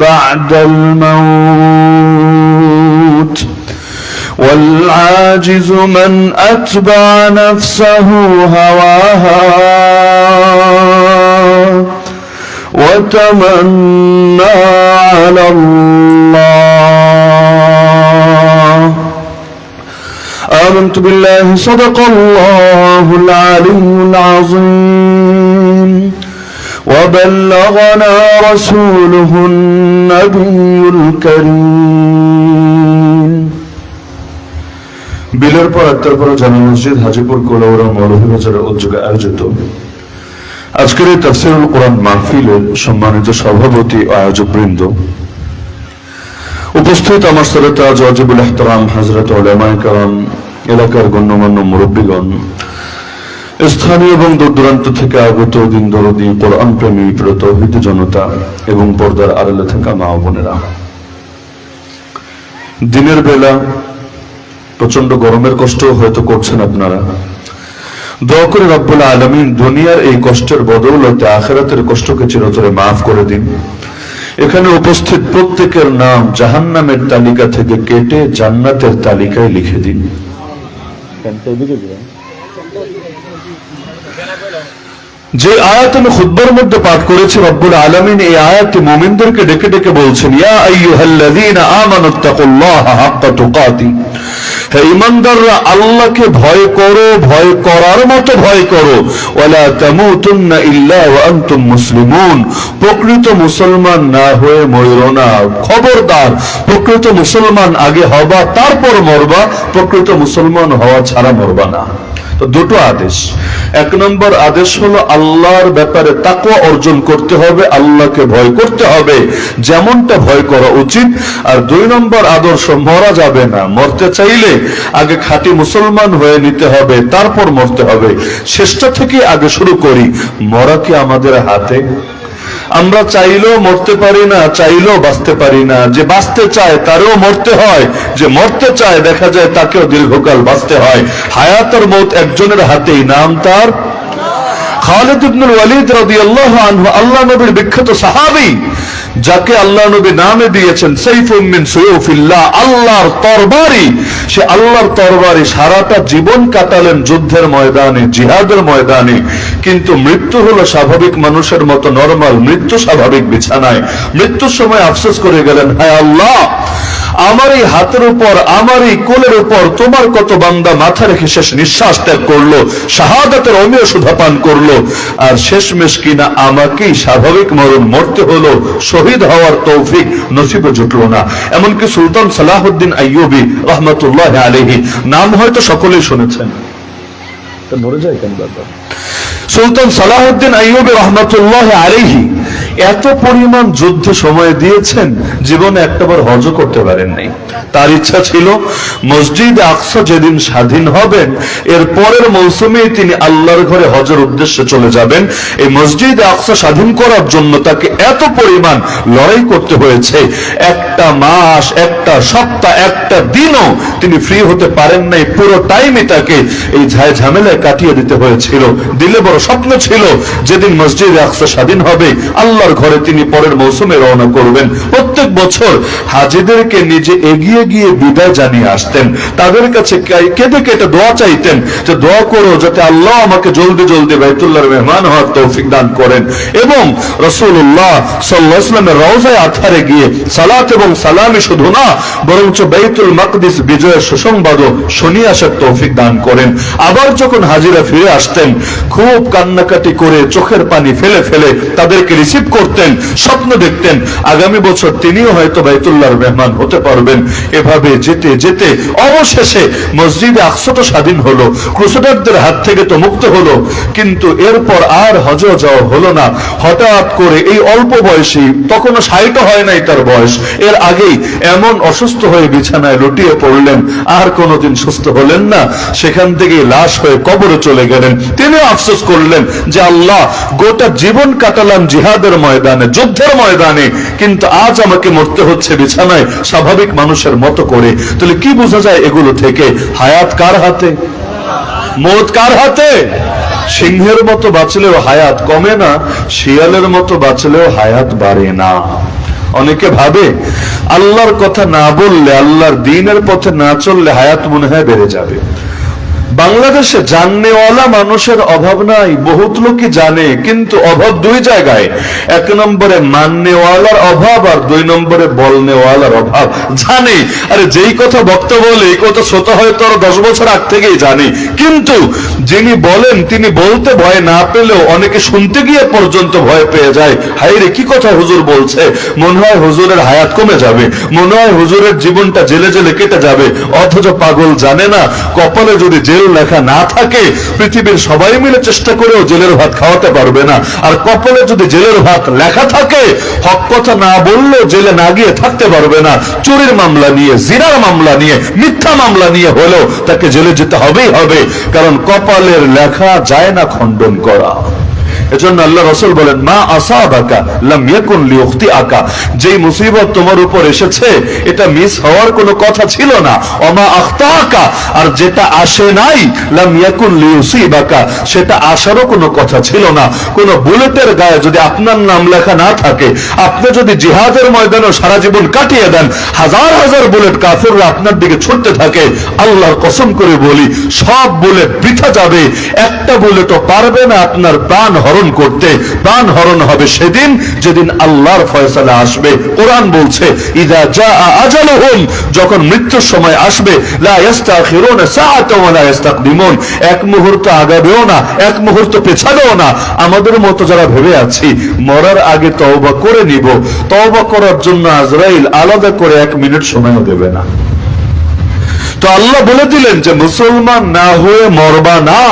بعد الموت والعاجز من أتبع نفسه هواها وتمنى على الله. آمنت بالله صدق الله العلي العظيم وبلغنا رسوله النبي الكريم. বিলের পর আত্মারপাড়া জামে মসজিদ হাজীপুর কোলাউড়া মৌলভীবাজারের উদ্যোগে আয়োজিত আজকের এই তাফসীরুল কোরআন মাহফিলের সম্মানিত সভাপতি ও আয়োজক বৃন্দ, উপস্থিত আমার শ্রোতা ওয়াজিবুল ইহতিরাম হযরত উলামায়ে কেরাম, এলাকার গণ্যমান্য মুরব্বীগণ, স্থানীয় এবং দূর দূরান্ত থেকে আগত দিন দরদি কোরআন প্রেমী প্রিয় তাওহীদি জনতা এবং পর্দার আড়ালে থাকা মা ও বোনেরা, দিনের বেলা প্রচন্ড গরমের কষ্ট হয়তো করছেন আপনারা। দোয়া করে রব্বুল আলামিন দুনিয়ার এই কষ্টের বদৌলতে আখিরাতের কষ্টকে চিরতরে মাফ করে দিন। এখানে উপস্থিত প্রত্যেকের নাম জাহান্নামের তালিকা থেকে কেটে জান্নাতের তালিকায় লিখে দিন। যে আয়াত আমি খুতবার মধ্যে পাঠ করেছি, রব্বুল আলামিন এই আয়াতে মুমিনদেরকে ডেকে ডেকে বলছেন, ইয়া আইয়ুহাল্লাযীনা আমানুত্তাকুল্লাহা হাক্কা তুকাতি, হে ঈমানদাররা আল্লাহকে ভয় করো, ভয় করার মতো ভয় করো। ওয়ালা তামুতুন্না ইল্লা ওয়া আনতুম মুসলিমুন, প্রকৃত মুসলমান না হয়ে মরো না। খবরদার, প্রকৃত মুসলমান আগে হবা, তারপর মরবা, প্রকৃত মুসলমান হওয়া ছাড়া মরবা না। তো দুটো আদেশ। এক নম্বর আদেশ হলো আল্লাহর ব্যাপারে তাকওয়া অর্জন করতে হবে, আল্লাহকে ভয় করতে হবে যেমনটা ভয় করা উচিত। আর দুই নম্বর আদর্শ, মরা যাবে না, মরতে চাইলে আগে খাঁটি মুসলমান হয়ে নিতে হবে, তারপর মরতে হবে। শেষটা থেকে আগে শুরু করি। মরা কি আমাদের হাতে? আমরা চাইলেও মরতে পারি না, চাইলেও বাঁচতে পারি না। যে বাঁচতে চায় তারও মরতে হয়, যে মরতে চায় দেখা যায় তাকেও দীর্ঘকাল বাঁচতে হয়। হায়াত আর মৌত একজনের হাতেই, নাম তার খালিদ ইবনুল ওয়ালিদ রাদিয়াল্লাহু আনহু, আল্লাহ নবীর বিখ্যাত সাহাবী, যাকে আল্লাহ নবী নামে দিয়েছেন সাইফুম মিন সুয়ুফিল্লাহ, আল্লাহর তরবারি। সে আল্লাহর তরবারি সারাটা জীবন কাটালেন যুদ্ধের ময়দানে, জিহাদের ময়দানে। কিন্তু মৃত্যু হলো স্বাভাবিক মানুষের মতো নরমাল মৃত্যু, স্বাভাবিক বিছানায়। মৃত্যুর সময় আফসোস করে গেলেন, হায় আল্লাহ, আমার এই হাতের উপর, আমার এই কোলের উপর তোমার কত বান্দা মাথা রেখে শেষ নিঃশ্বাস ত্যাগ করলো, শাহাদাতের অমীয় সুধা পান করলো, আর শেষমেশ কিনা আমাকেই স্বাভাবিক মরণ মরতে হলো, শহীদ হওয়ার তৌফিক নসিবে জুটলো না। এমনকি সুলতান সালাহুদ্দিন আইয়ুবী রাহমাতুল্লাহি আলাইহি, নাম হয়তো সকলেই শুনেছেন। মরে যায় কেন বাবা? সুলতান সালাহুদ্দিন আইয়ুবী রাহমাতুল্লাহি আলাইহি এত পরিমাণ যুদ্ধে সময় দিয়েছেন, জীবনে একটাবার হজও করতে পারেন নাই। তার ইচ্ছা ছিল মসজিদ আকসা যেদিন স্বাধীন হবেন এর পরের মৌসুমে তিনি আল্লাহর ঘরে হজের উদ্দেশ্যে চলে যাবেন। এই মসজিদ আকসা স্বাধীন করার জন্য তাকে এত পরিমাণ লড়াই করতে হয়েছে, একটা মাস, একটা সপ্তাহ, একটা দিনও তিনি ফ্রি হতে পারেন নাই। পুরো টাইমই তাকে এই ঝামেলায় কাটিয়ে দিতে হয়েছিল। দিলে বড় স্বপ্ন ছিল যেদিন মসজিদ আকসা স্বাধীন হবে আল্লাহর ঘরে তিনি পরের মৌসুমে রওনা করবেন। প্রত্যেক বছর হাজীদেরকে নিজে এগিয়ে গিয়ে বিদায় জানিয়ে আসতেন, তাদের কাছে কেঁদে কেটে দোয়া চাইতেন যে দোয়া করো যাতে আল্লাহ আমাকে জলদি জলদি বাইতুল্লাহর মেহমান হওয়ার তৌফিক দান করেন। এবং রাসূলুল্লাহ সাল্লাল্লাহু আলাইহি ওয়াসাল্লামের রওজায়ে আতহারে গিয়ে সালাত এবং সালামি শুধু না, বরঞ্চ বাইতুল মাকদিস বিজয়ের সুসংবাদও শুনিয়ে আসার তৌফিক দান করেন। আবার যখন হাজীরা ফিরে আসতেন, খুব কান্নাকাটি করে চোখের পানি ফেলে ফেলে তাদেরকে রিসিভ করতেন, স্বপ্ন দেখতেন আগামী বছর তিনিও হয়তো বাইতুল্লাহর মেহমান হতে পারবেন। এভাবে যেতে যেতে অবশেষে মসজিদে আকসা তো স্বাধীন হলো, ক্রুসেডারদের হাত থেকে তো মুক্ত হলো, কিন্তু এরপর আর হজে যাওয়া হলো না। হঠাৎ করে এই অল্প বয়সী, তখনও 60 হয় নাই তার বয়স, এর আগেই এমন অসুস্থ হয়ে বিছানায় লুটিয়ে পড়লেন, আর কোনোদিন সুস্থ হলেন না। সেখান থেকে লাশ হয়ে কবরে চলে গেলেন। তিনি আফসোস করলেন যে আল্লাহ, গোটা জীবন কাটালাম জিহাদের ময়দানে, যুদ্ধের ময়দানে, কিন্তু আজ আমাকে মরতে হচ্ছে বিছানায় স্বাভাবিক মানুষের মতো করে। তাহলে কি বোঝা যায় এগুলো থেকে? হায়াত কার হাতে, মৌত কার হাতে? সিংহের মতো বাঁচলেও হায়াত কমে না, শিয়ালের মতো বাঁচলেও হায়াত বাড়ে না। অনেকে ভাবে আল্লাহর কথা না বললে, আল্লাহর দ্বীনের পথে না চললে হায়াত মনে হয় বেড়ে যাবে। বাংলাদেশে জাননেওয়ালা মানুষের অভাব নাই, বহুত লোকই জানে, কিন্তু অভাব দুই জায়গায়। এক নম্বরে মাননেওয়ালার অভাব, আর দুই নম্বরে বলনেওয়ালার অভাব। জানে, আরে যেই কথা বক্তা বলে এই কথা শ্রোতা হয়তো আরো 10 বছর আগ থেকেই জানি, কিন্তু যিনি বলেন তিনি বলতে ভয় না পেলেও অনেকে শুনতে গিয়ে পর্যন্ত ভয় পেয়ে যায়। হায় রে, কি কথা হুজুর বলছে, মনে হয় হুজুরের হায়াত কমে যাবে, মনে হয় হুজুরের জীবনটা জেলে জেলে কেটে যাবে। অথচ পাগল জানে না, কপালে যদি জেল লেখা না থাকে, পৃথিবীর সবাই মিলে চেষ্টা করেও জেলের ভাত খাওয়াতে পারবে না। আর কপালে যদি জেলের ভাত লেখা থাকে, হক কথা না বললেও জেলে না গিয়ে থাকতে পারবে না। চুরির মামলা নিয়ে, জিনার মামলা নিয়ে, মিথ্যা মামলা নিয়ে হলেও তাকে জেলে যেতে হবেই হবে, কারণ কপালের লেখা যায় না খণ্ডন করা। এজন্য আল্লাহ রাসূল বলেন, মা আসাবাকা লাম ইয়াকুন লিউখতিআকা, যেই মুসিবত তোমার উপর এসেছে এটা মিস হওয়ার কোনো কথা ছিল না। ওমা আখতাআকা, আর যেটা আসে নাই, লাম ইয়াকুন লিউসিবাকা, সেটা আসারও কোনো কথা ছিল না। কোন বুলেটের গায়ে যদি আপনার নাম লেখা না থাকে, আপনি যদি জিহাদের ময়দানে সারা জীবন কাটিয়ে দেন, হাজার হাজার বুলেট কাফেররা আপনার দিকে ছুটতে থাকে, আল্লাহর কসম করে বলি সব বুলেট বৃথা যাবে, একটা বুলেটও পারবে না আপনার প্রাণ হরণ করতে। প্রাণ হরণ হবে সেদিন যেদিন আল্লাহর ফয়সালা আসবে। কোরআন বলছে, ইযা জাআ আজালুহুম, যখন মৃত্যুর সময় আসবে, লা ইস্তাখিরুনা সাআতাও ওয়া লা ইস্তাকদিমুন, এক মুহূর্ত আগাবেও না, এক মুহূর্ত পেছাবেও না। আমাদের মতো যারা ভেবে আছি মরার আগে তওবা করে নিব, তওবা করার জন্য আজরাইল আলাদা করে 1 মিনিট সময়ও দেবে না। তো আল্লাহ বলে দিলেন যে মুসলমান না হয়ে মরবা না।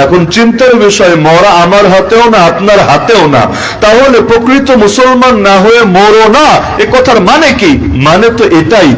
এখন চিন্তার বিষয়, মরা আমার হাতেও না, আপনার হাতেও না। তাহলে প্রকৃত মুসলমান না হয়ে মরো না, এ কথার মানে কি? মানে তো এটাই,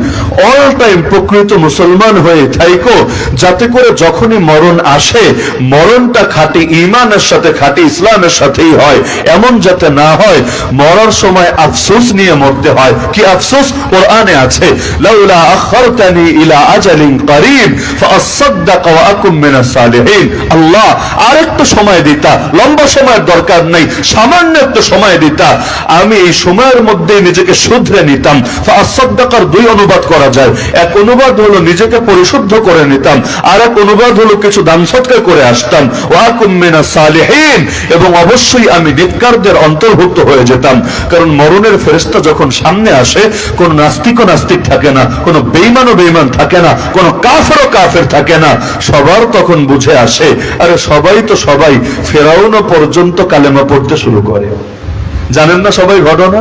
অল টাইম প্রকৃত মুসলমান হয়ে থাইকো, যাতে করে যখনই মরণ আসে, মরণটা খাঁটি ঈমানের সাথে, খাঁটি ইসলামের সাথেই হয়। এমন যাতে না হয় মরার সময় আফসোস নিয়ে মরতে হয়। কি আফসোস? কোরআনে আছে, লাউলা আখারতানি ইলা আজালিন করিব ফাআসাদদাক ওয়া আকুম মিনাস সালিহিন। আল্লাহ আরেকটু সময় দিতা, লম্বা সময়ের দরকার নেই, সামান্য একটু সময় দিতা, আমি এই সময়ের মধ্যে নিজেকে শুধরে নিতাম। ফাআসাদদাকার 2 অনুবাদ করা যায়। এক অনুবাদ হলো নিজেকে পরিশুদ্ধ করে নিতাম, আর এক অনুবাদ হলো কিছু দান সদকা করে আসতাম। ওয়া আকুম মিনাস সালিহিন, এবং অবশ্যই আমি নেককারদের অন্তর্ভুক্ত হয়ে যেতাম। কারণ মরণের ফেরেশতা যখন সামনে আসে, কোন নাস্তিকও নাস্তিক থাকে না, কোন বেঈমানও বেঈমান থাকে না, কোন কাফেরও কাফের থাকে না। সবার তখন বুঝে আসে, আরে সবাই তো সবাই, ফেরাউনও পর্যন্ত কালেমা পড়তে শুরু করে। জানেন না সবাই ঘটনা?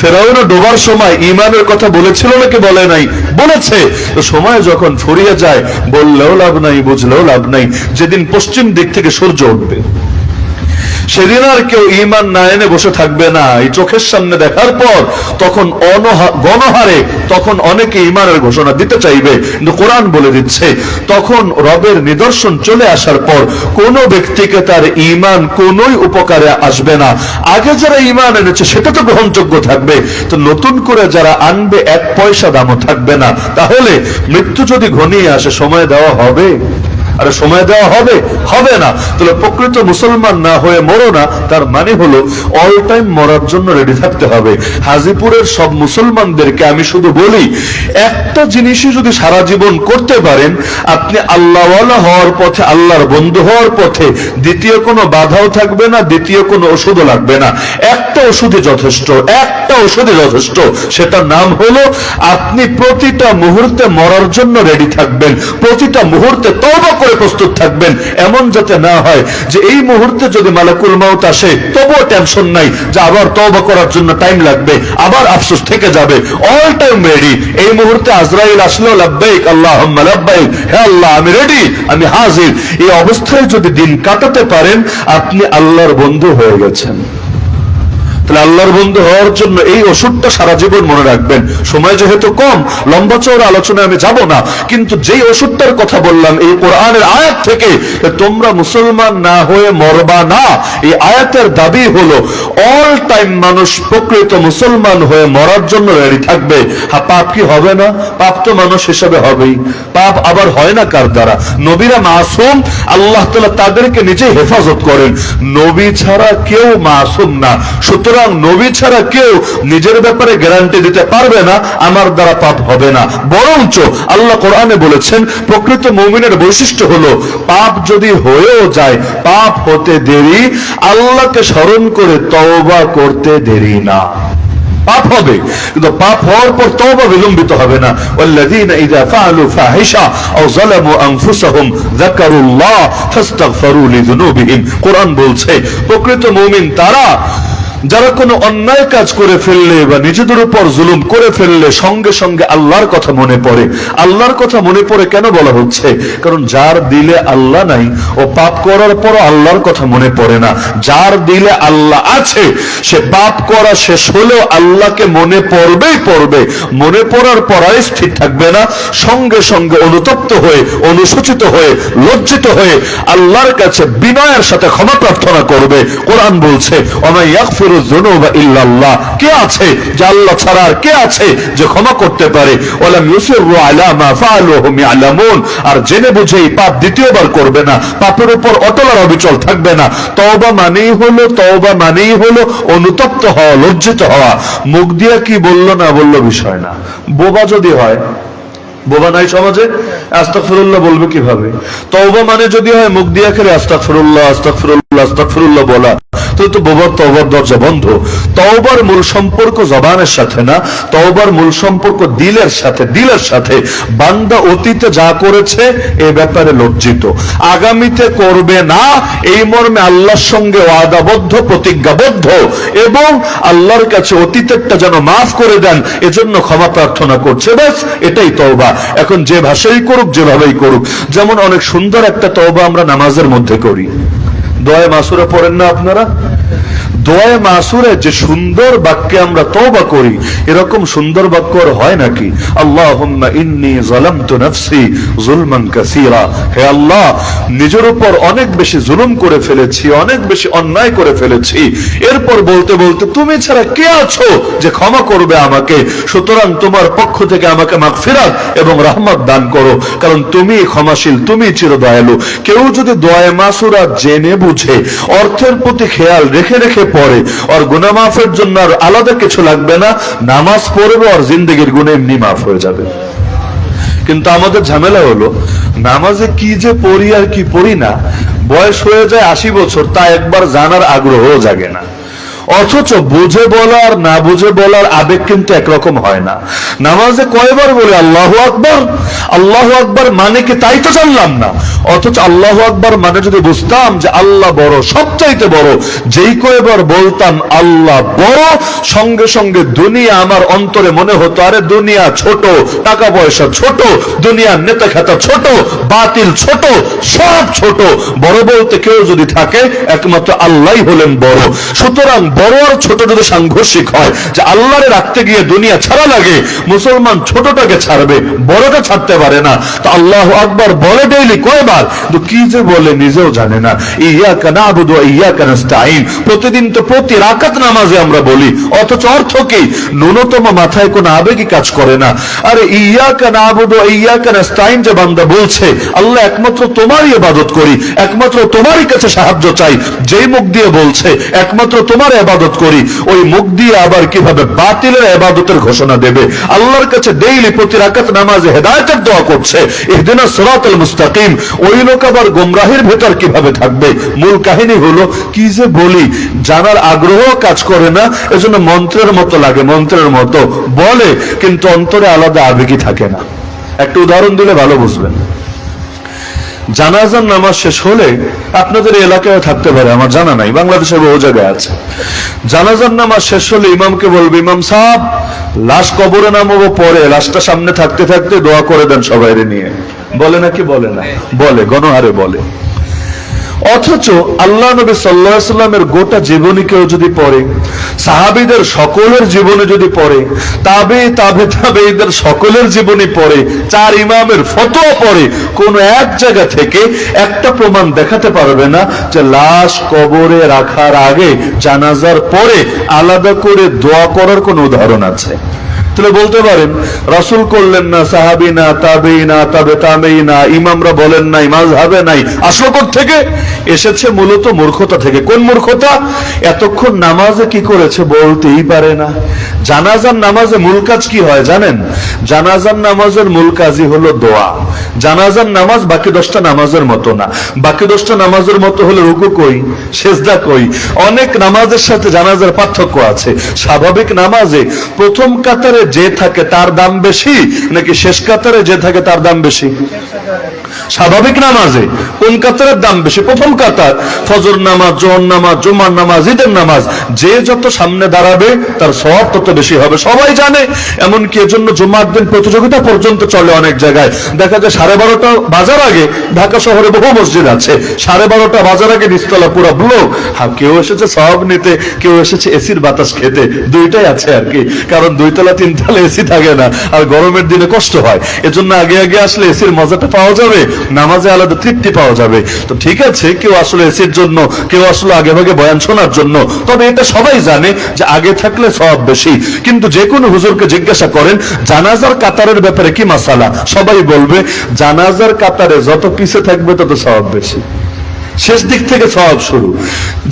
ফেরাউনও ডোবার সময় ঈমানের কথা বলেছিল নাকি বলে নাই? বলেছে। তো সময় যখন ফুরিয়ে যায়, বললেও লাভ নাই, বুঝলেও লাভ নাই। যেদিন পশ্চিম দিক থেকে সূর্য উঠবে, সেদিন আর কেউ ঈমান না এনে বসে থাকবে না। এই চোখের সামনে দেখার পর তখন গণহারে তখন অনেকে ঈমানের ঘোষণা দিতে চাইবে, কিন্তু কোরআন বলে দিচ্ছে, তখন রবের নিদর্শন চলে আসার পর কোন ব্যক্তিকে তার ঈমান কোনই উপকারে আসবে না। আগে যারা ঈমান এনেছে সেটা তো গ্রহণযোগ্য থাকবে, তো নতুন করে যারা আনবে 1 পয়সা দামও থাকবে না। তাহলে মৃত্যু যদি ঘনিয়ে আসে, সময় দেওয়া হবে? আরে সময় দেওয়া হবে? হবে না। তাহলে প্রকৃত মুসলমান না হয়ে মরো না, তার মানে হলো অল টাইম মরার জন্য রেডি থাকতে হবে। হাজীপুরের সব মুসলমানদেরকে আমি শুধু বলি, একটা জিনিসই যদি সারা জীবন করতে পারেন, আপনি আল্লাহওয়ালা হওয়ার পথে, আল্লাহর বন্ধু হওয়ার পথে দ্বিতীয় কোনো বাধাও থাকবে না, দ্বিতীয় কোনো ওষুধও লাগবে না। একটা ওষুধই যথেষ্ট, একটা ওষুধই যথেষ্ট। সেটার নাম হলো আপনি প্রতিটা মুহূর্তে মরার জন্য রেডি থাকবেন, প্রতিটা মুহূর্তে তওবা করে প্রস্তুত থাকবেন। এমন যাতে না হয় যে এই মুহূর্তে যদি মালাকুল মাউত আসে তবুও টেনশন নাই যে আবার তওবা করার জন্য টাইম লাগবে, আবার আফসোস থেকে যাবে। All time ready. এই মুহূর্তে আজরাইল আসলো, লাব্বাইক আল্লাহুম্মা লাব্বাইক, হে আল্লাহ আমি রেডি, আমি হাজির। এই অবস্থায় যদি দিন কাটাতে পারেন, আপনি আল্লাহর বন্ধু হয়ে গেছেন। তাহলে আল্লাহর বন্ধু হওয়ার জন্য এই ওষুধটা সারা জীবন মনে রাখবেন। সময় যেহেতু কম, লম্বা চওড়া আলোচনায় আমি যাব না, কিন্তু যেই ওষুধটার কথা বললাম এই কোরআনের আয়াত থেকে, তোমরা মুসলমান না হয়ে মরবা না, এই আয়াতের দাবি হলো অল টাইম মানুষ প্রকৃত মুসলমান হয়ে মরার জন্য রেডি থাকবে। পাপ কি হবে না? পাপ তো মানুষ হিসাবে হবেই। পাপ আবার হয় না কার দ্বারা? নবীরা মাসুম, আল্লাহ তাআলা তাদেরকে নিজে হেফাজত করেন। নবী ছাড়া কেউ মাসুম না। সুতরাং সুতরাং নবী ছাড়া কেউ নিজের ব্যাপারে গ্যারান্টি দিতে পারবে না আমার দ্বারা পাপ হবে না। বরঞ্চ আল্লাহ কোরআনে বলেছেন প্রকৃত মুমিনের বৈশিষ্ট্য হলো পাপ যদি হয়েও যায়, পাপ হতে দেরি, আল্লাহকে স্মরণ করে তওবা করতে দেরি না। পাপ হবে কিন্তু পাপ হওয়ার পর তওবা বিলম্বিত হবে না। ওয়াল্লাযীনা ইযা ফাআলু ফাহিশা আও যালামু আনফুসাহুম যাকারুল্লাহ ফাস্তাগফিরু লিযুনুবিহিম। কোরআন বলছে প্রকৃত মুমিন তারা যারা কোনো অন্যায় কাজ করে ফেললে বা নিজেদের উপর জুলুম করে ফেললে সঙ্গে সঙ্গে আল্লাহর কথা মনে পড়ে। আল্লাহর কথা মনে পড়ে কেন বলা হচ্ছে? কারণ যার দিলে আল্লাহ নাই ও পাপ করার পর আল্লাহর কথা মনে পড়ে না। যার দিলে আল্লাহ আছে সে পাপ করা শেষ হলেও আল্লাহকে মনে পড়বেই পড়বে। মনে পড়ার পর আর স্থির থাকবে না, সঙ্গে সঙ্গে অনুতপ্ত হয়ে, অনুসূচিত হয়ে, লজ্জিত হয়ে আল্লাহর কাছে বিনয়ের সাথে ক্ষমা প্রার্থনা করবে। কোরআন বলছে ওমা ইয়াগফিরু যুনুবা ইল্লাল্লাহ, কে আছে যে আল্লাহ ছাড়া আর কে আছে যে ক্ষমা করতে পারে? ওয়ালাম ইউসিরু আলা মা ফাআলু হুম ইয়ালামুন, আর জেনে বুঝে এই পাপ দ্বিতীয়বার করবে না, পাপের উপর অটল আর অবিচল থাকবে না। তওবা মানেই হলো অনুতপ্ত হওয়া, লজ্জিত হওয়া। মুখ দিয়ে কি বললো না বললো বিষয় না। বোবা যদি হয়, বোবা নাই সমাজে, আস্তাগফিরুল্লাহ বলবে কিভাবে? তওবা মানে যদি হয় মুখ দিয়ে খেলে আস্তাগফিরুল্লাহ আস্তাগফিরুল্লাহ আস্তাগফিরুল্লাহ বলা, তো বোবার তওবার দরজা বন্ধ। তওবার মূল সম্পর্ক জবানের সাথে না, তওবার মূল সম্পর্ক দিলের সাথে। বান্দা অতীতে যা করেছে এ ব্যাপারে লজ্জিত, আগামীতে করবে না এই মর্মে আল্লাহর সঙ্গে ওয়াদাবদ্ধ, প্রতিজ্ঞাবদ্ধ, এবং আল্লাহর কাছে অতীতেরটা যেন মাফ করে দেন এজন্য ক্ষমা প্রার্থনা করছে। ব্যাস এটাই তওবা। এখন যে ভাষাই করুক, যেভাবেই করুক। যেমন অনেক সুন্দর একটা তওবা আমরা নামাজের মধ্যে করি। দোয়া মাসুরা পড়েন না আপনারা? দোয়া মাসুরে যে সুন্দর বাক্যে আমরা তওবা করি, এরকম সুন্দর বাক্য আর হয় নাকি? আল্লাহুম্মা ইন্নী যালামতু নাফসি যুলমান কাসীরা, হে আল্লাহ নিজের উপর অনেক বেশি জুলুম করে ফেলেছি, অনেক বেশি অন্যায় করে ফেলেছি। এরপর বলতে বলতে তুমি ছাড়া কে আছো যে ক্ষমা করবে আমাকে? সুতরাং তোমার পক্ষ থেকে আমাকে মাগফিরাত এবং রহমত দান করো, কারণ তুমি ক্ষমাশীল, তুমি চিরদয়ালু। কেউ যদি দোয়া মাসুরা জেনে বুঝে অর্থের প্রতি খেয়াল রেখে রেখে পড়ে, আর গুনাহ মাফের জন্য আর আলাদা কিছু লাগবে না, নামাজ পড়বে আর জিন্দেগির গুনাহ এমনি মাফ হয়ে যাবে। কিন্তু আমাদের ঝামেলা হলো নামাজে কি যে পড়ি আর কি পড়ি না, বয়স হয়ে যায় 80 বছর, তা একবার জানার আগ্রহ জাগে না। অথচ বুঝে বলার না বুঝে বলার আবেগ কিন্তু একরকম হয় না। নামাজে কয়বার বলে আল্লাহু আকবার, আল্লাহু আকবার মানে কি তাই তো জানলাম না। অথচ আল্লাহু আকবার মানে যদি বুঝতাম যে আল্লাহ বড়, সবচাইতে বড়, যেই কয়বার বলতাম আল্লাহ বড়, সঙ্গে সঙ্গে দুনিয়া আমার অন্তরে মনে হতো আরে দুনিয়া ছোট, টাকা পয়সা ছোট, দুনিয়ার নেতা খেতা ছোট, বাতিল ছোট, সব ছোট। বড় বলতে কেউ যদি থাকে একমাত্র আল্লাহই হলেন বড়। সুতরাং বড় আর ছোট যদি সাংঘর্ষিক হয় যে আল্লাহরে রাখতে গিয়ে দুনিয়া ছাড়া লাগে, মুসলমান ছোটটাকে ছাড়বে, বড়টা ছাড়তে পারে না। তো আল্লাহু আকবার বলে ডেইলি কয়বার, তো কি যে বলে নিজেও জানে না। ইয়াকা নাবুদু ওয়া ইয়াকা নাস্তাঈন, প্রতিদিন তো প্রতি রাকাত নামাজে আমরা বলি, অথচ অর্থ কি? ন্যূনতম মাথায় কোনো আবেগই কাজ করে না। আরে ইয়াকা নাবুদু ওয়া ইয়াকা নাস্তাঈন যে বান্দা বলছে আল্লাহ একমাত্র তোমারই ইবাদত করি, একমাত্র তোমারই কাছে সাহায্য চাই, যেই মুখ দিয়ে বলছে একমাত্র তোমার ইবাদত করি, ওই মুখ দিয়ে আবার কিভাবে বাতিলের ইবাদতের ঘোষণা দেবে? আল্লাহর কাছে ডেইলি প্রতি রাকাত নামাজে হেদায়েতের দোয়া করছে, ইহদিনাস সিরাতাল মুস্তাকিম, ওই লোক আবার গোমরাহির ভেতর কিভাবে থাকবে? মূল কাহিনী হলো কি যে বলি জানার আগ্রহ কাজ করে না, এজন্য মন্ত্রের মতো লাগে, মন্ত্রের মতো বলে কিন্তু অন্তরে আলাদা আবেগই থাকে না। একটা উদাহরণ দিলে ভালো বুঝবেন। জানাজার নামাজ শেষ হলে, আপনাদের এলাকায় থাকতে পারে, আমার জানা নাই, বাংলাদেশের বহু জায়গায় আছে, জানাজার নামাজ শেষ হলে ইমামকে বলবে ইমাম সাহেব লাশ কবরে নামাবো, পরে লাশটা সামনে থাকতে থাকতে দোয়া করে দেন সবাইরে নিয়ে। বলে নাকি বলে না? বলে, গণহারে বলে। অথচ আল্লাহ নবী সাল্লাল্লাহু আলাইহি সাল্লামের গোটা জীবনী কেউ যদি পড়ে, সাহাবীদের সকলের জীবনী যদি পড়ে, তাবেঈদের সকলের জীবনী পড়ে, 4 ইমামের ফতোয়া পড়ে, কোন এক জায়গা থেকে একটা প্রমাণ দেখাতে পারবে না যে লাশ কবরে রাখার আগে জানাজার পরে আলাদা করে দোয়া করার কোন উদাহরণ আছে। তাহলে বলতে পারেন রাসূল করলেন না, সাহাবী না, তাবেঈ না, তাবে তাবেঈ না, ইমামরা বলেন নাই, মাযহাবে নাই, আসলো কোথা থেকে? এসেছে মূলত মূর্খতা থেকে। কোন মূর্খতা? এতক্ষণ নামাজে কি করেছে বলতেই পারে না। জানাজার নামাজে মূল কাজ কি হয় জানেন? জানাজার নামাজের মূল কাজই হলো দোয়া। জানাজার নামাজ বাকি 10টা নামাজের মতো না। বাকি 10টা নামাজের মতো হলে রুকু কই, সেজদা কই? অনেক নামাজের সাথে জানাজার পার্থক্য আছে। স্বাভাবিক নামাজে প্রথম কাতারে যে থাকে তার দাম বেশি নাকি শেষ কাতারে যে থাকে তার দাম বেশি? স্বাভাবিক নামাজে কোন কাতারের দাম বেশি? প্রথম কাতার। ফজর নামাজ, জোহর নামাজ, জুমার নামাজ, ঈদের নামাজ, যে যত সামনে দাঁড়াবে তার সওয়াব তত বেশি হবে, সবাই জানে। এমনকি এজন্য জুমার দিন প্রতিযোগিতা পর্যন্ত চলে অনেক জায়গায়। দেখা যায় 12:30 বাজার আগে ঢাকা শহরে বহু মসজিদ আছে, 12:30 বাজার আগে নিচতলা পুরো ব্লক। কেউ এসেছে সওয়াব নিতে, কেউ এসেছে এসির বাতাস খেতে, দুইটাই আছে আর কি। কারণ 2তলা 3তলা এসি থাকে না, আর গরমের দিনে কষ্ট হয়। এজন্য আগে আগে আসলে এসির মজাটা পাওয়া যাবে, নামাজে আলাদা তৃপ্তি পাওয়া যাবে। তো ঠিক আছে, কেউ আসলে এসির জন্য, কেউ আসলে আগে ভাগে বয়ান শোনার জন্য। তবে এটা সবাই জানে যে আগে থাকলে সওয়াব বেশি। কিন্তু যে কোনো হুজুরকে জিজ্ঞাসা করেন জানাজার কাতারের ব্যাপারে কি মাসালা, সবাই বলবে জানাজার কাতারে যত পিছে থাকবে তত সওয়াব বেশি, শেষ দিক থেকে সওয়াব শুরু।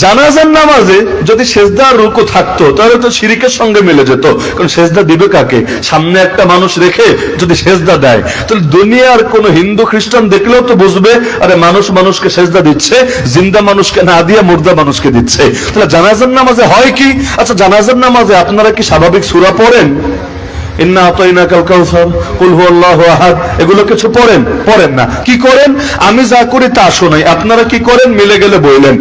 জানাজার নামাজে যদি সেজদা আর রুকু থাকতো তাহলে তো শিরিকের সঙ্গে মিলে যেত। কারণ সেজদা দিবে কাকে? সামনে একটা মানুষ রেখে যদি সেজদা দেয়, তাহলে দুনিয়ার কোন হিন্দু খ্রিস্টান দেখলেও তো বুঝবে আরে মানুষ মানুষকে সেজদা দিচ্ছে, জিন্দা মানুষকে না দিয়ে মুর্দা মানুষকে দিচ্ছে। তাহলে জানাজার নামাজে হয় কি? আচ্ছা, জানাজার নামাজে আপনারা কি স্বাভাবিক সূরা পড়েন? ইন্না আতাইনাকাল কাউসার, কুল হুয়াল্লাহু আহাদ, এগুলো কিছু পড়েন? পড়েন না। কি করেন? আমি যা করি তা শোনাই, আপনারা কি করেন? মিলে গেলে বললেন।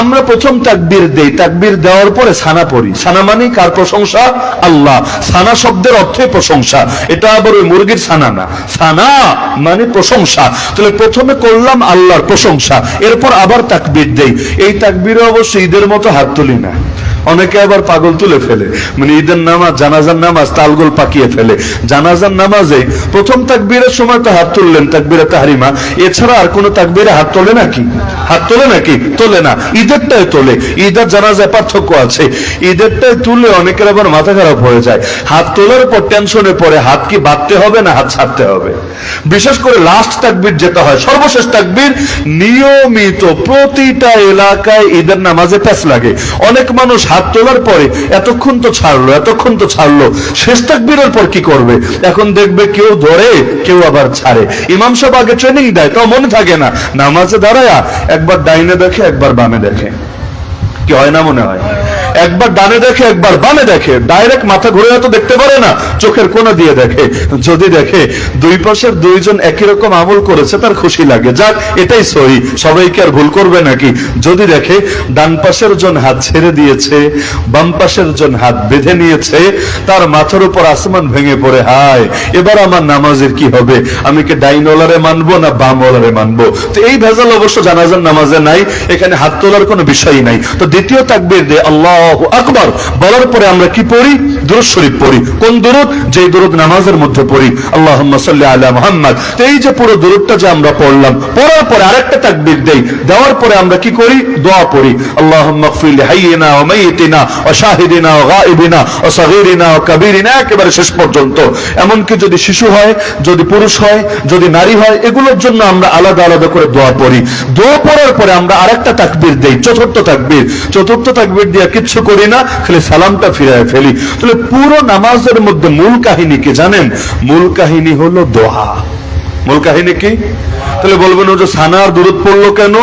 আমরা প্রথম তাকবীর দেই, তাকবীর দেওয়ার পরে সানা পড়ি। সানা মানে কার প্রশংসা? আল্লাহ। সানা শব্দের অর্থই প্রশংসা, এটা আবার ওই মুরগির সানা না, সানা মানে প্রশংসা। তাহলে প্রথমে করলাম আল্লাহর প্রশংসা, এরপর আবার তাকবীর দেই। এই তাকবীরে অবশ্য ঈদের মতো হাত তুলি না, অনেকে আবার পাগল তুলে ফেলে, মানে ঈদের নামাজ, জানাজার নামাজ তালগোল পাকিয়ে ফেলে। জানাজার নামাজে প্রথম তাকবীরের সময় তো হাত তুললেন, তাকবীরে তাহরিমা, এছাড়া আর কোন তাকবীরে হাত তোলে নাকি? হাত তোলে নাকি? তোলে না। ঈদেরটাই তোলে। ঈদ আর জানাজায় পার্থক্য আছে। ঈদেরটাই তুলে অনেকের আবার মাথা খারাপ হয়ে যায়। হাত তোলার পর টেনশনে পড়ে হাত কি বাঁধতে হবে না হাত ছাড়তে হবে। বিশেষ করে লাস্ট তাকবীর যেটা হয়, সর্বশেষ তাকবীর, নিয়মিত প্রতিটা এলাকায় ঈদের নামাজে প্যাচ লাগে। অনেক মানুষ হাত তোলার পরে এতক্ষণ তো ছাড়লো, এতক্ষণ তো ছাড়লো, শেষ তাকবীরের পর কি করবে? এখন দেখবে কেউ ধরে, কেউ আবার ছাড়ে। ইমাম সাহেব আগে ট্রেনিং দেয়, তাও মনে থাকে না, নামাজে দাঁড়ায়া একবার ডাইনে দেখে একবার বামে দেখে, কি হয় না? মনে হয় একবার ডানে দেখে একবার বামে দেখে, ডাইরেক্ট মাথা ঘুরে তো দেখতে পারে না, চোখের কোণা দিয়ে দেখে। যদি দেখে দুই পাশের দুইজন একই রকম আমল করেছে তার খুশি লাগে, যাক এটাই সহি, সবাইকে আর ভুল করবে নাকি। যদি দেখে ডান পাশের জন হাত ছেড়ে দিয়েছে, বাম পাশের জন হাত বেঁধে নিয়েছে, তার মাথার উপর আসমান ভেঙে পড়ে, হায় এবার আমার নামাজের কি হবে? আমি কি ডাইনওয়ালারে মানবো না বামওয়ালারে মানবো? তো এই ভেজাল অবশ্য জানাজার নামাজে নাই, এখানে হাত তোলার কোনো বিষয়ই নাই। তো দ্বিতীয় তাকবীর দিয়ে আল্লাহু আকবার বলার পরে আমরা কি পড়ি? দুরূদ শরীফ পড়ি। কোন দুরূদ? যেই দুরূদ নামাজের মধ্যে পড়ি, আল্লাহুম্মা সাল্লি আলা মুহাম্মদ। তো এই যে পুরো দুরূদটা যে আমরা পড়লাম, পড়ার পরে আরেকটা তাকবীর দেই, দেওয়ার পরে আমরা কি করি? দোয়া পড়ি, আল্লাহুম্মা গফির লিহাইয়িনা ওয়া মাইয়িতিনা ওয়া শাহিদিনা ওয়া গায়িবিনা ওয়া সাগীরিনা ওয়া কাবীরিনা, একেবারে শেষ পর্যন্ত। এমনকি যদি শিশু হয়, যদি পুরুষ হয়, যদি নারী হয়, এগুলোর জন্য আমরা আলাদা আলাদা করে দোয়া পড়ি। দোয়া পড়ার পরে আমরা আরেকটা তাকবীর দেই, চতুর্থ তাকবীর। চতুর্থ তাকবীর দিয়ে কিচ্ছু করি না, খালি সালামটা ফিরায় ফেলি। তাহলে পুরো নামাজের মধ্যে মূল কাহিনী কি জানেন? মূল কাহিনী হলো দোয়া। মূল কাহিনী কি? তাহলে বলবেন ও যে সানার দুরূদ পড়লো কেন?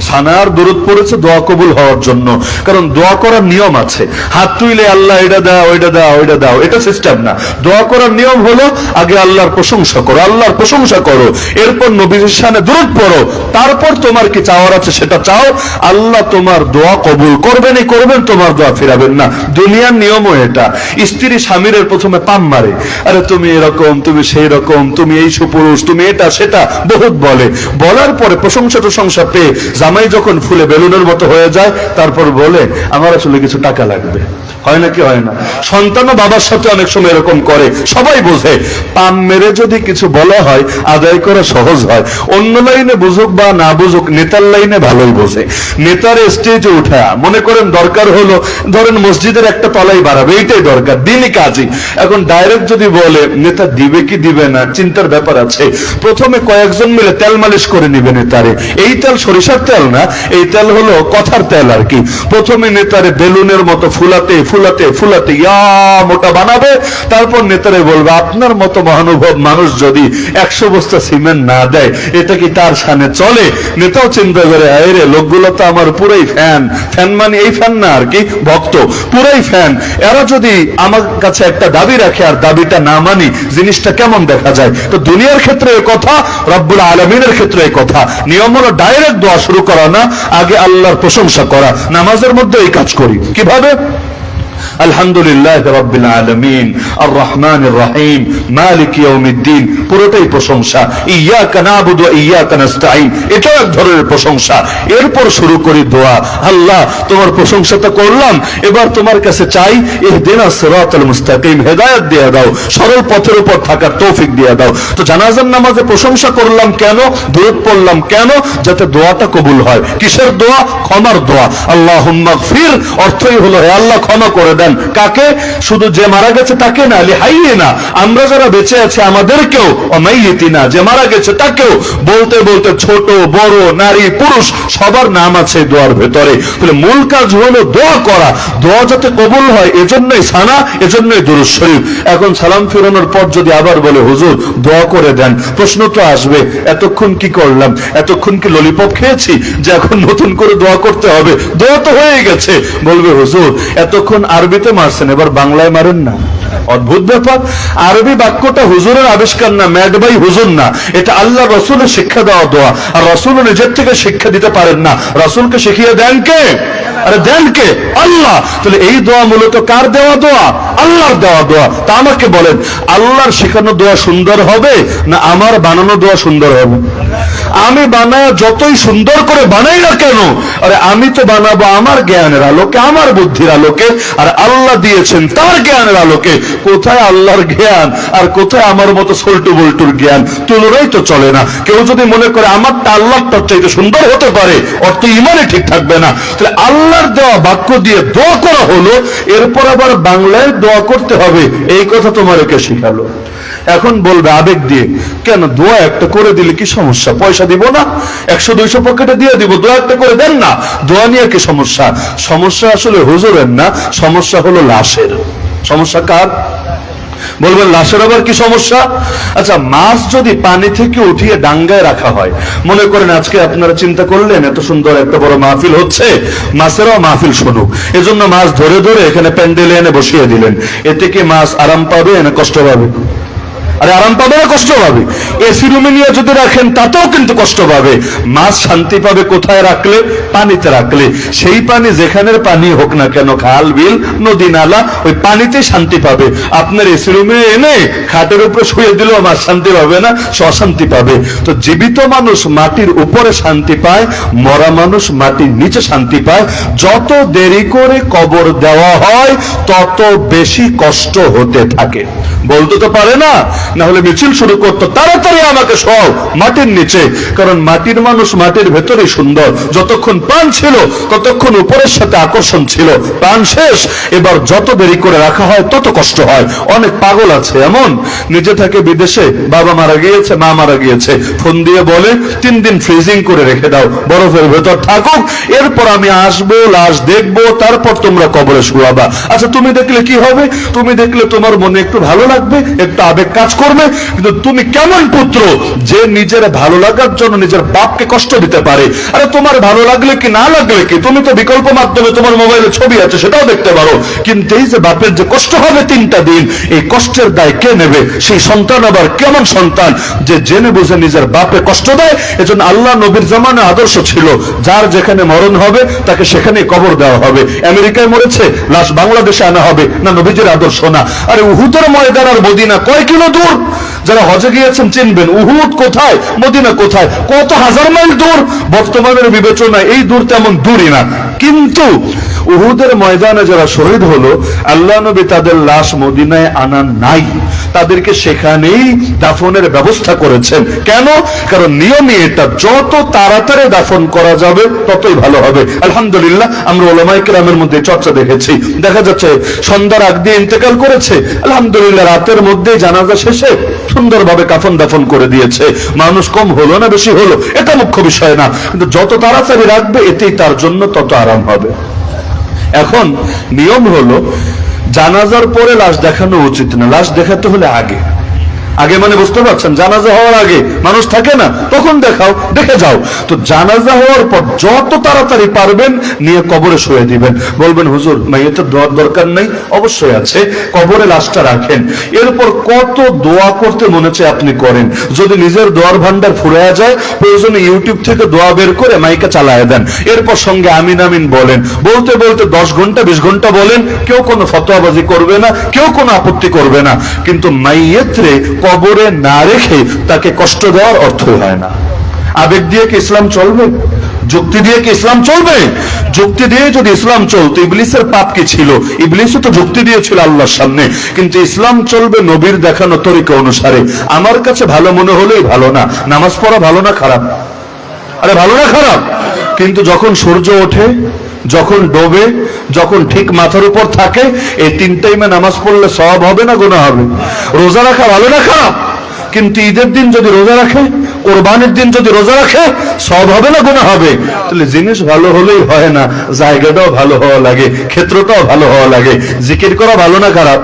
সানার দুরূদ পড়েছে দোয়া কবুল হওয়ার জন্য। কারণ দোয়া করার নিয়ম আছে, হাত তুইলে আল্লাহ এটা দাও, ওইটা দাও, ওইটা দাও, এটা সিস্টেম না। দোয়া করার নিয়ম হলো আগে আল্লাহর প্রশংসা করো, আল্লাহর প্রশংসা করো, এরপর নবীর শানে দুরূদ পড়ো, তারপর তোমার কি চাওয়ার আছে সেটা চাও। আল্লাহ তোমার দোয়া কবুল করবেনই করবেন, তোমার দোয়া ফিরাবেন না। দুনিয়ার নিয়মও এটা। স্ত্রী স্বামীর প্রথমে পাম মারে, আরে তুমি এরকম, তুমি সেই রকম, তুমি এই সুপুরুষ, তুমি এটা সেটা বহুত বলে। বলার পরে প্রশংসা পেয়ে জামাই যখন ফুলে বেলুনের মতো হয়ে যায়, তারপর বলে আমার আসলে কিছু টাকা লাগবে। হয় নাকি হয় না? সন্তানও বাবার সাথে অনেক সময় এরকম করে, সবাই বোঝে। পাম মেরে যদি কিছু বলা হয় আদায় করা সহজ হয়। অন্য লাইনে বুঝুক বা না বুঝুক, নেতার লাইনে ভালোই বোঝে। নেতার স্টেজে উঠা মনে করেন দরকার হলো, ধরেন মসজিদের একটা তলাই বাড়াবে, এইটাই দরকার, দিনই কাজই। এখন ডাইরেক্ট যদি বলে নেতা দিবে কি দিবে না, চিন্তার ব্যাপার আছে। প্রথমে কয়েকজন মিলে তেল মালিশ করে নিবে নেতারে। এই তেল সরিষার তেল না, এই তেল হলো কথার তেল আর কি। প্রথমে নেতারে বেলুনের মতো ফুলাতে ফুলাতে ফুলাতে ইয়া মোটা বানাবে, তারপর নেতারে বলবে আপনার মতো মহানুভব মানুষ যদি 100 বস্তা সিমেন্ট না দেয় এটা কি তার সামনে চলে? নেতাও চিন্তা করে আরে লোকগুলো তো আমার পুরাই ফ্যান, ফ্যান মানে এই ফ্যান না আর কি, ভক্ত, পুরাই ফ্যান। এরা যদি আমার কাছে একটা দাবি রাখে আর দাবিটা না মানি, জিনিসটা কেমন দেখা যায়? তো দুনিয়ার ক্ষেত্রে এই কথা, রব্বুল আলামিনের ক্ষেত্রে এই কথা। নিয়ম হলো ডাইরেক্ট দোয়া শুরু করা না, আগে আল্লাহর প্রশংসা করা। নামাজের মধ্যে এই কাজ করি কিভাবে? আলহামদুলিল্লাহ রাব্বিল আলামিন আর রহমানির রহিম মালিক ইয়াউমিদ্দিন, পুরোটাই প্রশংসা। ইয়াকা নাবুদু ওয়া ইয়াকা নাস্তাঈন, এটাও এক ধরনের প্রশংসা। এরপর শুরু করি দোয়া। আল্লাহ তোমার প্রশংসা তো করলাম, এবার তোমার কাছে চাই ইহদিনাস সিরাতাল মুস্তাকিম, হেদায়েত দিয়ে দাও, সরল পথের উপর থাকার তৌফিক দিয়ে দাও। তো জানাজার নামাজে প্রশংসা করলাম কেন, দুরূদ পড়লাম কেন? যাতে দোয়াটা কবুল হয়। কিসের দোয়া? ক্ষমার দোয়া। আল্লাহুম্মা গফির অর্থই হলো হে আল্লাহ ক্ষমা করে দেন। কাকে? শুধু যে মারা গেছে তাকে না, লিহাইয়িনা, আমরা যারা বেঁচে আছি আমাদেরকেও, অমাইয়িতিনা, যে মারা গেছে তাকেও। বলতে বলতে ছোট বড় নারী পুরুষ সবার নাম আছে দোয়ার ভেতরে। তাহলে মূল কাজ হলো দোয়া করা, দোয়া যাতে কবুল হয়, এজন্যই সানা, এজন্যই দুরূদ শরীফ। এখন সালাম ফিরানোর পর যদি আবার বলে হুজুর দোয়া করে দেন, প্রশ্ন তো আসবে এতক্ষণ কি করলাম? এতক্ষণ কি ললিপপ খেয়েছি যে এখন নতুন করে দোয়া করতে হবে? দোয়া তো হয়ে গেছে। বলবে হুজুর এতক্ষণ আরবিতে মারছেন, এবার বাংলায় মারেন না। অদ্ভুত ব্যাপার। আরবি বাক্যটা হুজুরের আবিষ্কার না, ম্যাড বাই হুজুর না, এটা আল্লাহ রসুলের শিক্ষা দেওয়া দোয়া। আর রসুল নিজের থেকে শিক্ষা দিতে পারেন না, রসুলকে শিখিয়ে দেন কে? আরে দেন কে? আল্লাহ। তাহলে এই দোয়া মূলত কার দেওয়া দোয়া? আল্লাহর দেওয়া দোয়া। তা আমাকে বলেন, আল্লাহর শেখানো দোয়া সুন্দর হবে না আমার বানানো দোয়া সুন্দর হবে? আমি বানায় যতই সুন্দর করে বানাই না কেন, আরে আমি তো বানাবো আমার জ্ঞানের আলোকে, আমার বুদ্ধির আলোকে, আর আল্লাহ দিয়েছেন তার জ্ঞানের আলোকে। কোথায় আল্লাহর জ্ঞান আর কোথায় আমার মতো সল্টু বল্টুর জ্ঞান? তুলনাই তো চলে না। কেউ যদি মনে করে আমারটা আল্লাহটার চাইতে সুন্দর হতে পারে, অর্থ ইমানে ঠিক থাকবে না। তাহলে আল্লাহর দেওয়া বাক্য দিয়ে দোয়া করা হলো, এরপর আবার বাংলায় দোয়া করতে হবে, এই কথা তোমাকে শিখালো। এখন বলবে আবেগ দিয়ে, কেন দোয়া একটা করে দিলে কি সমস্যা? পয়সা দিব না, 100-200 পকেটে দিয়ে দিব, দোয়া একটা করে দেন না, দোয়া নিয়ে কি সমস্যা? সমস্যা আসলে হুজুরের না, সমস্যা হলো লাশের। সমস্যা কার? বলবেন লাশের আবার কি সমস্যা? আচ্ছা, মাছ যদি পানি থেকে উঠিয়ে ডাঙ্গায় রাখা হয়, মনে করেন আজকে আপনারা চিন্তা করলেন এত সুন্দর একটা বড় মাহফিল হচ্ছে, মাছেরাও মাহফিল শুনুক, এজন্য মাছ ধরে ধরে এখানে প্যান্ডেলে এনে বসিয়ে দিলেন। এতে কি মাছ আরাম পাবে না কষ্ট পাবে? আরে আরাম পাবে না কষ্ট পাবে? এসি রুমে নিয়ে যদি রাখেন তাতেও কিন্তু কষ্ট পাবে। মাছ শান্তি পাবে কোথায় রাখলে? পানিতে রাখলে। সেই পানি যেখানের পানি হোক না কেন, খাল বিল নদী নালা, ওই পানিতে শান্তি পাবে। আপনার এসি রুমে এনে খাটের উপরে শুয়ে দিলেও মাছ শান্তি পাবে না, অশান্তি পাবে। তো জীবিত মানুষ মাটির উপরে শান্তি পায়, মরা মানুষ মাটির নিচে শান্তি পায়। যত দেরি করে কবর দেওয়া হয় তত বেশি কষ্ট হতে থাকে। বলতে তো পারে না, না হলে মিছিল শুরু করতো, তাড়াতাড়ি আমাকে সব মাটির নিচে। কারণ মাটির মানুষ মাটির ভেতরে সুন্দর। যতক্ষণ প্রাণ ছিল ততক্ষণ উপরের সাথে আকর্ষণ ছিল, প্রাণ শেষ, এবার যত দেরি করে রাখা হয় তত কষ্ট হয়। অনেক পাগল আছে এমন, নিজে থাকে বিদেশে, বাবা মারা গিয়েছে, মা মারা গিয়েছে, ফোন দিয়ে বলে 3 দিন ফ্রিজিং করে রেখে দাও, বরফের ভেতর থাকুক, এরপর আমি আসবো, লাশ দেখবো, তারপর তোমরা কবরে শুয়াবা। আচ্ছা তুমি দেখলে কি হবে? তুমি দেখলে তোমার মনে একটু ভালো লাগবে, একটু আবেগ কাজ করবে, কিন্তু তুমি কেমন পুত্র যে নিজের ভালো লাগার জন্য নিজের বাপকে কষ্ট দিতে পারে? আরে তোমার ভালো লাগলে কি না লাগলে কি, তুমি তো বিকল্প মাধ্যমে তোমার মোবাইলে ছবি আছে সেটাও দেখতে পারো। কিন্তু এই যে বাপের যে কষ্ট হবে 3টা দিন, এই কষ্টের দায় কে নেবে? সেই সন্তান আবার কেমন সন্তান যে জেনে বুঝে নিজের বাপে কষ্ট দেয়? এজন্য আল্লাহ নবীর জামানে আদর্শ ছিল, যার যেখানে মরণ হবে তাকে সেখানে কবর দেওয়া হবে। আমেরিকায় মরেছে, লাশ বাংলাদেশে আনা হবে না, নবীজির আদর্শ না। আরে উহুদের ময়দান আর মদিনা কয় কিলো দূর? যারা হজে গিয়েছেন চিনবেন, উহুদ কোথায়, মদিনা কোথায়, কত হাজার মাইল দূর। বর্তমানের বিবেচনায় এই দূর তেমন দূরই না। কিন্তু উহুদের ময়দানে যারা শহীদ হলো, আল্লাহ নবী তাদের লাশ মদিনায় আনা নাই, তাদেরকে সেখানেই দাফনের ব্যবস্থা করেছেন। কেন? কারণ নিয়মই এটা, যত তাড়াতাড়ি দাফন করা যাবে ততই ভালো হবে। আলহামদুলিল্লাহ আমরা উলামায়ে কেরামের মধ্যে চর্চা দেখেছি, দেখা যাচ্ছে সন্ধ্যার আগ দিয়ে ইন্তেকাল করেছে, আলহামদুলিল্লাহ রাতের মধ্যে জানাজা শেষে সুন্দরভাবে কাফন দাফন করে দিয়েছে। মানুষ কম হলো না বেশি হলো এটা মুখ্য বিষয় না, কিন্তু যত তাড়াতাড়ি রাখবে এতেই তার জন্য তত আরাম হবে। এখন নিয়ম হলো জানাজার পরে লাশ দেখানো উচিত না, লাশ দেখাতে হলে আগে আগে মানে বুঝতে পারছেন, জানাজা হওয়ার আগে মানুষ থাকে না, তখন দেখাও, দেখে যাও। তো জানাজা হওয়ার পর যত তাড়াতাড়ি পারবেন নিয়ে কবরে শুয়ে দিবেন। বলবেন হুজুর মাইয়েতের দোয়ার দরকার নেই, অবশ্যই আছে, কবরে লাশটা রাখেন, এরপর কত দোয়া করতে মনে চায় আপনি করেন। যদি নিজের দোয়ার ভান্ডার ফুরিয়ে যায়, প্রয়োজনে ইউটিউব থেকে দোয়া বের করে মাইকে চালায় দেন, এরপর সঙ্গে আমিন আমিন বলেন, বলতে বলতে 10 ঘন্টা 20 ঘন্টা বলেন, কেউ কোনো ফতোয়াবাজি করবে না, কেউ কোনো আপত্তি করবে না। কিন্তু মাইয়েতরে কবরে না রেখে তাকে কষ্ট দেওয়ার অর্থ হয় না। আবেগ দিয়ে কি ইসলাম চলবে? যুক্তি দিয়ে কি ইসলাম চলবে? যুক্তি দিয়ে যদি ইসলাম চলতো, ইবলিসের পাপ কি ছিল? ইবলিসও তো যুক্তি দিয়েছিল আল্লাহর সামনে, কিন্তু ইসলাম চলবে নবীর দেখানো তরিকা অনুসারে। আমার কাছে ভালো মনে হলেই ভালো না, নামাজ পড়া ভালো না খারাপ? আরে ভালো না খারাপ? কিন্তু যখন সূর্য ওঠে, যখন ডোবে, যখন ঠিক মাথার উপর থাকে, এই 3 টাইমে নামাজ পড়লে সওয়াব হবে না গুনাহ হবে? রোজা রাখা ভালো না খারাপ? কিন্তু ঈদের দিন যদি রোজা রাখে, কোরবানির দিন যদি রোজা রাখে, সওয়াব হবে না গুনাহ হবে? তাহলে জিনিস ভালো হলেই হয় না, জায়গাটাও ভালো হওয়া লাগে, ক্ষেত্রটাও ভালো হওয়া লাগে। জিকির করা ভালো না খারাপ?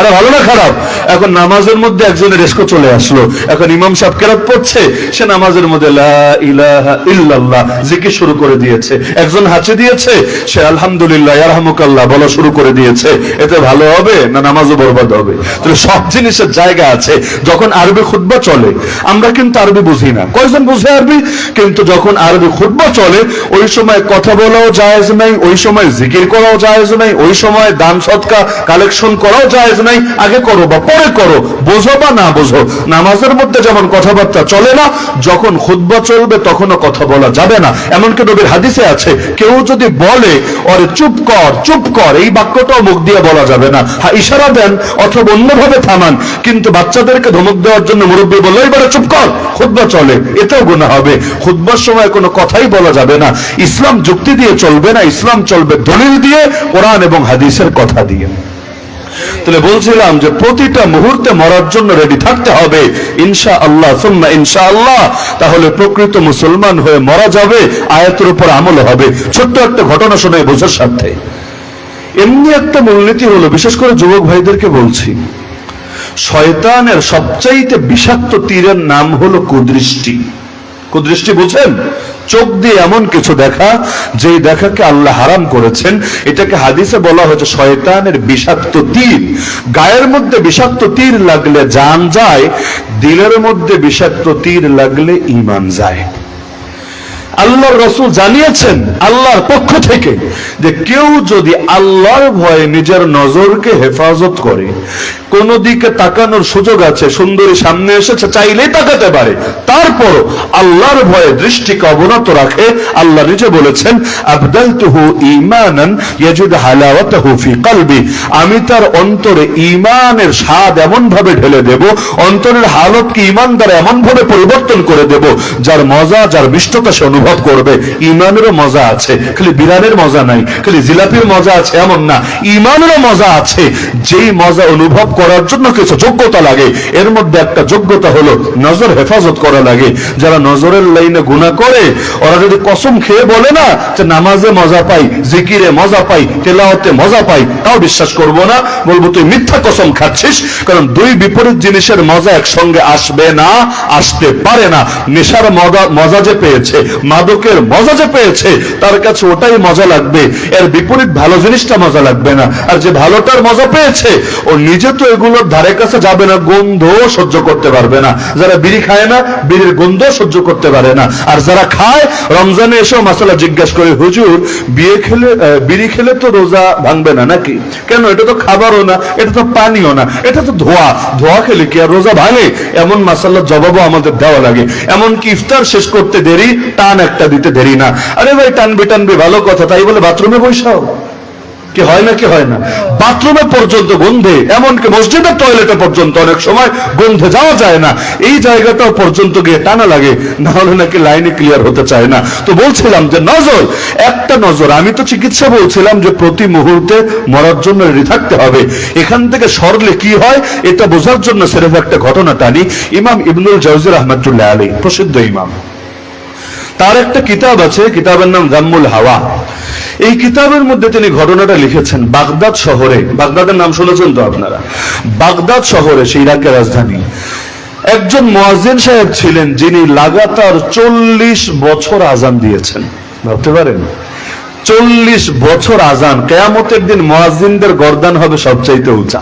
আরে ভালো না খারাপ? এখন নামাজের মধ্যে একজনের রেস্কো চলে আসলো, এখন ইমাম সাহেব কেরাত পড়ছে, সে নামাজের মধ্যে লা ইলাহা ইল্লাল্লাহ জিকির শুরু করে দিয়েছে। একজন হাঁচি দিয়েছে, সে আলহামদুলিল্লাহ ইয়ারহামুকাল্লাহ বলা শুরু করে দিয়েছে। এতে ভালো হবে না নামাজও বরবাদ হবে? তাহলে সব জিনিসের জায়গা আছে। যখন আরবি খুতবা চলে, আমরা কিন্তু আরবি বুঝি না, কয়জন বুঝে আরবি? কিন্তু যখন আরবি খুতবা চলে, ওই সময় কথা বলাও জায়েজ নাই, ওই সময় জিকির করাও জায়েজ নাই, ওই সময় দান সদকা কালেকশন করাও জায়েজ নাই। আগে করো বা পরে করো, বোঝো বা না বোঝো। নামাজের মধ্যে যেমন কথাবার্তা চলে না, যখন খুতবা চলবে তখনও কথা বলা যাবে না। এমনকি নবীর হাদিসে আছে, কেউ যদি বলে ওরে চুপ কর চুপ কর, এই বাক্যটাও মুখ দিয়ে বলা যাবে না। হ্যাঁ, ইশারা দেন অথবা অন্যভাবে থামান, কিন্তু বাচ্চাদেরকে ধমক দেওয়ার জন্য মুরব্বী বললো এবারে চুপ কর, খুতবা চলে, এতেও গুনাহ হবে। খুতবার সময় কোনো কথাই বলা যাবে না। ইসলাম যুক্তি দিয়ে চলবে না, ইসলাম চলবে দলিল দিয়ে, কোরআন এবং হাদিসের কথা দিয়ে। তাহলে বলছিলাম যে প্রতিটা মুহূর্তে মরার জন্য রেডি থাকতে হবে, ইনশাআল্লাহ সুম্মা ইনশাআল্লাহ। তাহলে প্রকৃত মুসলমান হয়ে মরা যাবে, আয়াতের উপর আমল হবে। ছোট্ট একটা ঘটনা শোনাই বোঝার সাথে। এমনি একটা মূলনীতি হলো, বিশেষ করে যুবক ভাইদেরকে বলছি, শয়তানের সবচাইতে বিষাক্ত তীরের নাম হলো কুদৃষ্টি। কুদৃষ্টি বুঝেন? চোখ দিয়ে এমন কিছু দেখা যে দেখাকে আল্লাহ হারাম করেছেন। এটাকে হাদিসে বলা হয়েছে শয়তানের বিষাক্ত তীর। গায়ের মধ্যে বিষাক্ত তীর লাগলে জান যায়, দিলের মধ্যে বিষাক্ত তীর লাগলে ঈমান যায়। আল্লাহর রাসূল জানিয়েছেন আল্লাহর পক্ষ থেকে যে কেউ যদি আল্লাহর ভয়ে নিজের নজরকে হেফাজত করে, কোন দিকে তাকানোর সুযোগ আছে, সুন্দরী সামনে এসেছে চাইলেই তাকাতে পারে, তারপর আল্লাহর ভয়ে দৃষ্টিকে অবনত রাখে, আল্লাহ নিজে বলেছেন আবদালতুহু ঈমানান ইয়াজিদ হালাওয়াতাহু ফি কলবি, আমি তার অন্তরে ঈমানের স্বাদ এমন ভাবে ঢেলে দেব, অন্তরের হালতকে ঈমান দ্বারা এমন ভাবে পরিবর্তন করে দেব, যার মজা যার মিষ্টতা সে অনুভব করবে। ঈমানেরও মজা আছে, খালি বিরানের মজা নাই, খালি জিলাপির মজা আছে এমন না, ঈমানেরও মজা আছে। যেই মজা অনুভব করার জন্য কিছু যোগ্যতা লাগে, এর মধ্যে একটা যোগ্যতা হলো নজর হেফাজত করা লাগে। যারা নজরের লাইনে গুনাহ করে, ওরা যদি কসম খেয়ে বলে না যে নামাজে মজা পাই, জিকিরে মজা পাই, তেলাওয়াতে মজা পাই, তাও বিশ্বাস করব না, বলবো তুই মিথ্যা কসম খাচ্ছিস। কারণ দুই বিপরীত জিনিসের মজা একসঙ্গে আসবে না, আসতে পারে না। নেশার মজা যে পেয়েছে, মাদকের মজা যে পেয়েছে, তার কাছে ওটাই মজা লাগবে, এর বিপরীত ভালো জিনিসটা মজা লাগবে না। আর যে ভালোটার মজা পেয়েছে, ও নিজে তো এগুলোর ধারে কাছে যাবে না, গন্ধ সহ্য করতে পারবে না। যারা বিড়ি খায় না, বিড়ির গন্ধ সহ্য করতে পারে না। আর যারা খায়, রমজানে এসেও মাসালা জিজ্ঞাসা করে, হুজুর বিড়ি খেলে তো রোজা ভাঙবে না নাকি? কেন? এটা তো খাবারও না, এটা তো পানিও না, এটা তো ধোয়া খেলে কি আর রোজা ভাঙে? এমন মাসালার জবাবও আমাদের দেওয়া লাগে। এমনকি ইফতার শেষ করতে দেরি, টান একটা দিতে দেরি না। আরে ভাই টানবি ভালো কথা, তাই বলে বাথরুমে বৈশাও কি হয় না? কি হয় না? বাথরুমে পর্যন্ত গন্ধে, এমনকি মসজিদের টয়লেটে পর্যন্ত অনেক সময় গন্ধে যাওয়া যায় না, এই জায়গাটাও পর্যন্ত গিয়ে টানা লাগে, না হলে নাকি লাইনে ক্লিয়ার হতে চায় না। তো বলছিলাম যে নজর, একটা নজর, আমি তো চিকিৎসা বলছিলাম যে প্রতি মুহূর্তে মরার জন্য রেডি থাকতে হবে। এখান থেকে সরলে কি হয় এটা বোঝার জন্য সেরকম একটা ঘটনা টানি। ইমাম ইবনুল জাওজি রাহমাতুল্লাহ আলাইহি, প্রসিদ্ধ ইমাম, তার একটা কিতাব আছে, কিতাবের নাম জাম্মুল হাওয়া। এই কিতাবের মধ্যে তিনি ঘটনাটা লিখেছেন। বাগদাদ শহরে, বাগদাদের নাম শুনেছেন তো আপনারা, বাগদাদ শহরে, সেই ইরাকের রাজধানী, একজন মুয়াজ্জিন সাহেব ছিলেন যিনি লাগাতার 40 বছর আজান দিয়েছেন। ভাবতে পারেন 40 বছর আজান। কিয়ামতের দিন মুয়াজ্জিনদের গর্দান হবে সবচাইতে উঁচা,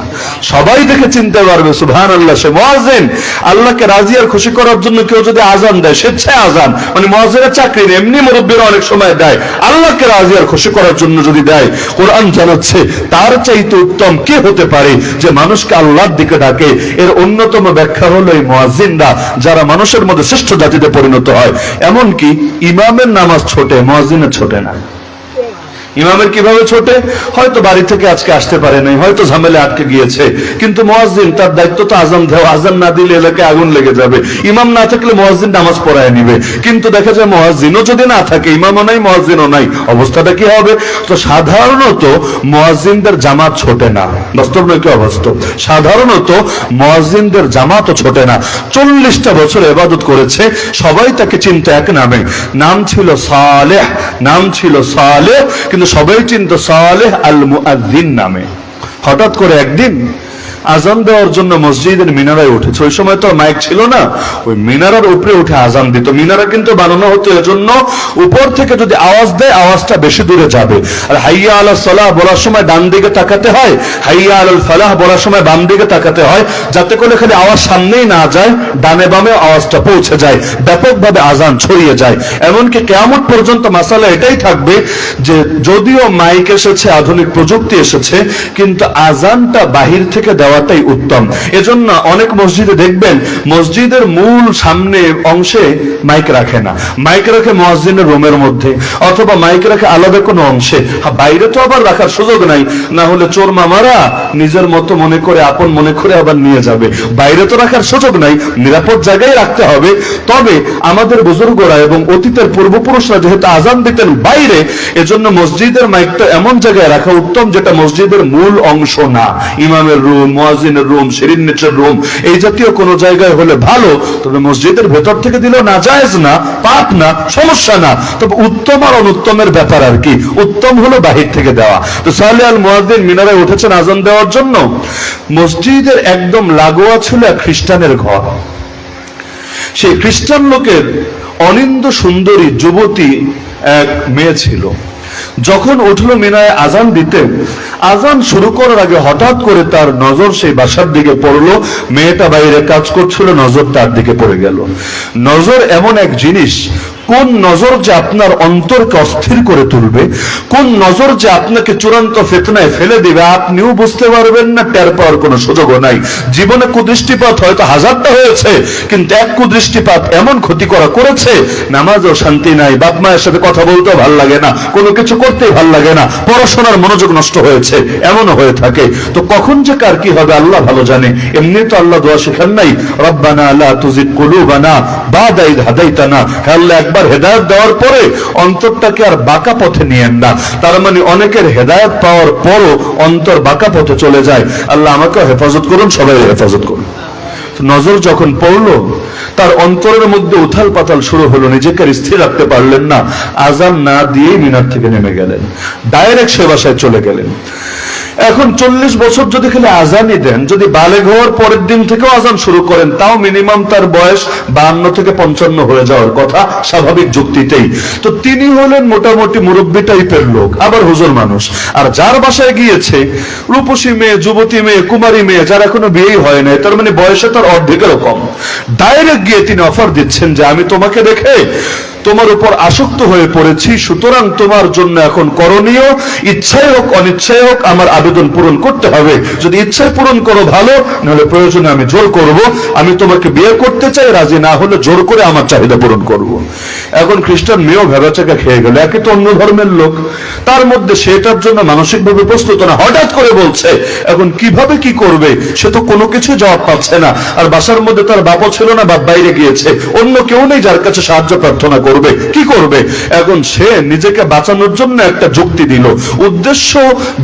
সবাই দেখে চিনতে পারবে সুবহানাল্লাহ সে মুয়াজ্জিন। আল্লাহকে রাজি আর খুশি করার জন্য কেউ যদি আজান দেয়, স্বেচ্ছায় আজান, মানে মুয়াজ্জিনের চাকরি নেই, এমনি মুরব্বীরা অনেক সময় দেয়, আল্লাহকে রাজি আর খুশি করার জন্য যদি দেয়, কোরআন জানাচ্ছে তার চাইতে উত্তম কে হতে পারে যে মানুষকে আল্লাহর দিকে ডাকে। এর অন্যতম ব্যাখ্যা হলো এই মুয়াজ্জিনরা যারা মানুষের মধ্যে শ্রেষ্ঠ জাতিতে পরিণত হয়। এমনকি ইমামের নামাজ ছোটে, মুয়াজ্জিনের ছোটে না। ইমামের কিভাবে ছোটে? হয়তো বাড়ি থেকে আজকে আসতে পারে নাই, হয়তো ঝামেলা আটকে গিয়েছে, কিন্তু মুয়াজ্জিন তার দায়িত্ব তো আজান দেওয়া, আজান না দিলে এলাকায় আগুন লেগে যাবে। ইমাম না থাকলে মুয়াজ্জিন নামাজ পড়ায় নিবে, কিন্তু দেখা যায় মুয়াজ্জিনও যদি না থাকে, ইমামও নাই মুয়াজ্জিনও নাই, অবস্থাটা কি হবে? তো সাধারণত মুয়াজ্জিনদের জামাত ছোটে না, বাস্তব নয় কি অবাস্তব? সাধারণত মুয়াজ্জিনদের জামাতও ছোটে না। 40টা বছর ইবাদত করেছে, সবাই তাকে চিনতে এক নামে, নাম ছিল সালেহ, নাম ছিল সালেহ, কিন্তু সবাই চিনত সালেহ আল মুআজ্জিন নামে। হঠাৎ করে একদিন আজান দেওয়ার জন্য মসজিদের মিনারায় উঠেছে। ওই সময় তো মাইক ছিল না, ওই মিনারার উপরে উঠে আজান দিত। মিনারা কিন্তু বানানো হতো এজন্য উপর থেকে যদি আওয়াজ দেয় আওয়াজটা বেশি দূরে যাবে। আর হাইয়া আলাস সালাহ বলার সময় ডান দিকে তাকাতে হয়, হাইয়া আলাল ফালাহ বলার সময় বাম দিকে তাকাতে হয়, যাতে করে খালি আওয়াজ সামনেই না যায়, ডানে বামে আওয়াজটা পৌঁছে যায়, ব্যাপকভাবে আজান ছড়িয়ে যায়। এমনকি কিয়ামত পর্যন্ত মাসালা এটাই থাকবে যে যদিও মাইক এসেছে, আধুনিক প্রযুক্তি এসেছে, কিন্তু আজানটা বাহির থেকে দেওয়াটাই উত্তম। এজন্য অনেক মসজিদে দেখবেন মসজিদের মূল সামনে অংশে মাইক রাখে না, মাইক রাখে মুয়াজ্জিনের রুমের মধ্যে, অথবা মাইক রাখে আলাদা কোনো অংশে। বাইরে তো আবার রাখার সুযোগ নাই, না হলে চোর মামারা নিজের মতো মনে করে, আপন মনে করে আবার নিয়ে যাবে। বাইরে তো রাখার সুযোগ নাই, নিরাপদ জায়গায় রাখতে হবে। তবে আমাদের বুজুর্গরা এবং অতীতের পূর্বপুরুষরা যেহেতু আজান দিতেন বাইরে, এজন্য মসজিদের মাইকটা এমন জায়গায় রাখা উত্তম যেটা মসজিদের মূল অংশ না, ইমামের রুম, মুয়াজ্জিনের রুম, সিঁড়ির নিচের রুম, এই জাতীয় কোন জায়গায় হলে ভালো। তবে মসজিদের ভেতর থেকে দিলেও নাজায়েজ না, পাপ না, সমস্যা না। তবে উত্তম আর অনুত্তমের ব্যাপার আর কি, উত্তম হলো বাহির থেকে দেওয়া। তো সালেহ আল মুআজ্জিন মিনারে উঠেছেন আজান দেওয়ার জন্য। মসজিদের একদম লাগোয়া ছিল এক খ্রিস্টানের ঘর। সেই খ্রিস্টান লোকের অনিন্দ সুন্দরী যুবতী এক মেয়ে ছিল। যখন উঠলো মিনায় আজান দিতে, আজান শুরু করার আগে হঠাৎ করে তার নজর সেই বাসার দিকে পড়লো। মেয়েটা বাইরে কাজ করছিল, নজর তার দিকে পড়ে গেল। নজর এমন এক জিনিস, কোন নজর যে আপনার অন্তরকে অস্থির করে তুলবে, কোন নজর যে আপনাকে চূড়ান্ত ফিতনায় ফেলে দিবে, আপনিও বুঝতে পারবেন না, টের পাওয়ার কোনো সুযোগও নাই। জীবনে কুদৃষ্টিপাত হয়তো হাজারটা হয়েছে, কিন্তু এক কুদৃষ্টিপাত এমন ক্ষতি করেছে, নামাজও শান্তি নাই, বাপ মায়ের সাথে কথা বলতেও ভাল লাগে না, কোনো কিছু করতেই ভাল লাগে না, পড়াশোনার মনোযোগ নষ্ট হয়েছে, এমনও হয়ে থাকে। তো কখন যে কার কি হবে আল্লাহ ভালো জানে। এমনি তো আল্লাহ দোয়া শেখান নাই, রব্বানা লা তুজিগ কুলুবানা বাদা ইদ হাদাইতানা, হে আল্লাহ একবার হেদায়েত দেওয়ার পরে অন্তরটাকে আর বাঁকা পথে নিয়েন না। তার মানে অনেকের হেদায়েত পাওয়ার পরও অন্তর বাঁকা পথে চলে যায়। আল্লাহ আমাকে হেফাজত করুন, সবাই হেফাজত করুন। নজর যখন পড়লো, তার অন্তরের মধ্যে উথাল পাতাল শুরু হলো, নিজেকে স্থির রাখতে পারলেন না, আজান না দিয়েই মিনার থেকে নেমে গেলেন, ডাইরেক্ট সে বাসায় চলে গেলেন। এখন 40 বছর যদি খালি আজানই দেন, যদি বালেগ হওয়ার পরের দিন থেকেও আজান শুরু করেন, তাও মিনিমাম তার বয়স 52 থেকে 55 হয়ে যাওয়ার কথা, স্বাভাবিক যুক্তিতেই। তো তিনি হলেন মোটামুটি মুরব্বী টাইপের লোক, আবার হুজুর মানুষ। আর যার বাসায় গিয়েছে রূপসী মেয়ে, যুবতী মেয়ে, কুমারী মেয়ে, যার এখনো বিয়েই হয় নাই, তার মানে বয়সে তার অর্ধেকেরও কম। ডাইরেক্ট গিয়ে তিনি অফার দিচ্ছেন যে আমি তোমাকে দেখে তোমার উপর আসক্ত হয়ে পড়েছি, সুতরাং তোমার জন্য এখন করণীয়, ইচ্ছাই হোক অনিচ্ছাই হোক, আমার আবেদন পূরণ করতে হবে। যদি ইচ্ছায় পূরণ করো ভালো, নাহলে প্রয়োজনে আমি জোর করব, আমি তোমাকে বিয়ে করতে চাই, রাজি না হলে জোর করে আমার চাহিদা পূরণ করব। এখন খ্রিস্টান মেয়েও ভেবাচাকা খেয়ে গেল, একে তো অন্য ধর্মের লোক, তার মধ্যে সেটার জন্য মানসিকভাবে প্রস্তুত না, হঠাৎ করে বলছে। এখন কিভাবে কি করবে, সে তো কোনো কিছু জবাব পাচ্ছে না। আর বাসার মধ্যে তার বাপও ছিল না, বাপ বাইরে গিয়েছে, অন্য কেউ নেই যার কাছে সাহায্য প্রার্থনা করবে, কি করবে? এখন সে নিজেকে বাঁচানোর জন্য একটা যুক্তি দিল। উদ্দেশ্য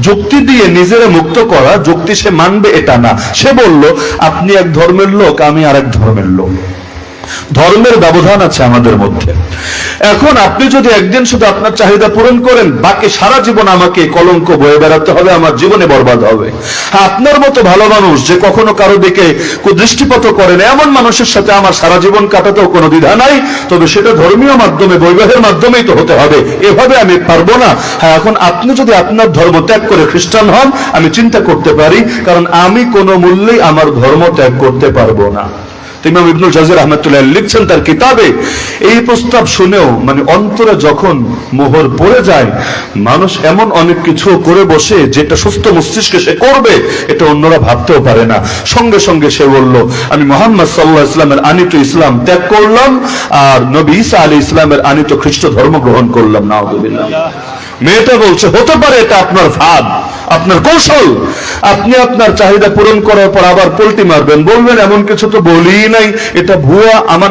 যুক্তি দিয়ে নিজেরা মুক্ত করা, যুক্তি সে মানবে এটা না। সে বলল, আপনি এক ধর্মের লোক, আমি আর এক ধর্মের লোক, ধর্মের ব্যবধান আছে আমাদের মধ্যে। এখন আপনি যদি একদিন শুধু আপনার চাহিদা পূরণ করেন, বাকি সারা জীবন আমাকে কলঙ্ক বয়ে বেড়াতে হবে, আমার জীবনে বরবাদ হবে। আপনার মতো ভালো মানুষ যে কখনো কারো দিকে দৃষ্টিপাত করেন, এমন মানুষের সাথে আমার সারা জীবন কাটাতেও কোনো দ্বিধা নাই, তবে সেটা ধর্মীয় মাধ্যমে, বৈবাহের মাধ্যমেই তো হতে হবে, এভাবে আমি পারবো না। হ্যাঁ, এখন আপনি যদি আপনার ধর্ম ত্যাগ করে খ্রিস্টান হন, আমি চিন্তা করতে পারি, কারণ আমি কোনো মূল্যেই আমার ধর্ম ত্যাগ করতে পারবো না। ইমাম ইবনুল জাওজি রাহমাতুল্লাহ লিখছেন তার কিতাবে, এই প্রস্তাব শুনেও মানে অন্তরে যখন মোহর পড়ে যায়, মানুষ এমন অনেক কিছু করে বসে যেটা সুস্থ মস্তিষ্কে সে করবে, এটা অন্যরা ভাবতেও পারে না। সঙ্গে সঙ্গে সে বলল, আমি মুহাম্মদ সাল্লাল্লাহু আলাইহি ওয়াসাল্লামের আনিত ইসলাম ত্যাগ করলাম, আর নবী ঈসা আলাইহিস সালামের আনিত খ্রিস্ট ধর্ম গ্রহণ করলাম। নাউযুবিল্লাহ। মেয়েটা বলছে, হতে পারে এটা আপনার ভাব, আপনার কৌশল, আপনি আপনার চাহিদা পূরণ করার পর আবার পল্টি মারবেন, বলবেন এমন কিছু তো বলিই নাই, এটা ভুয়া, আমার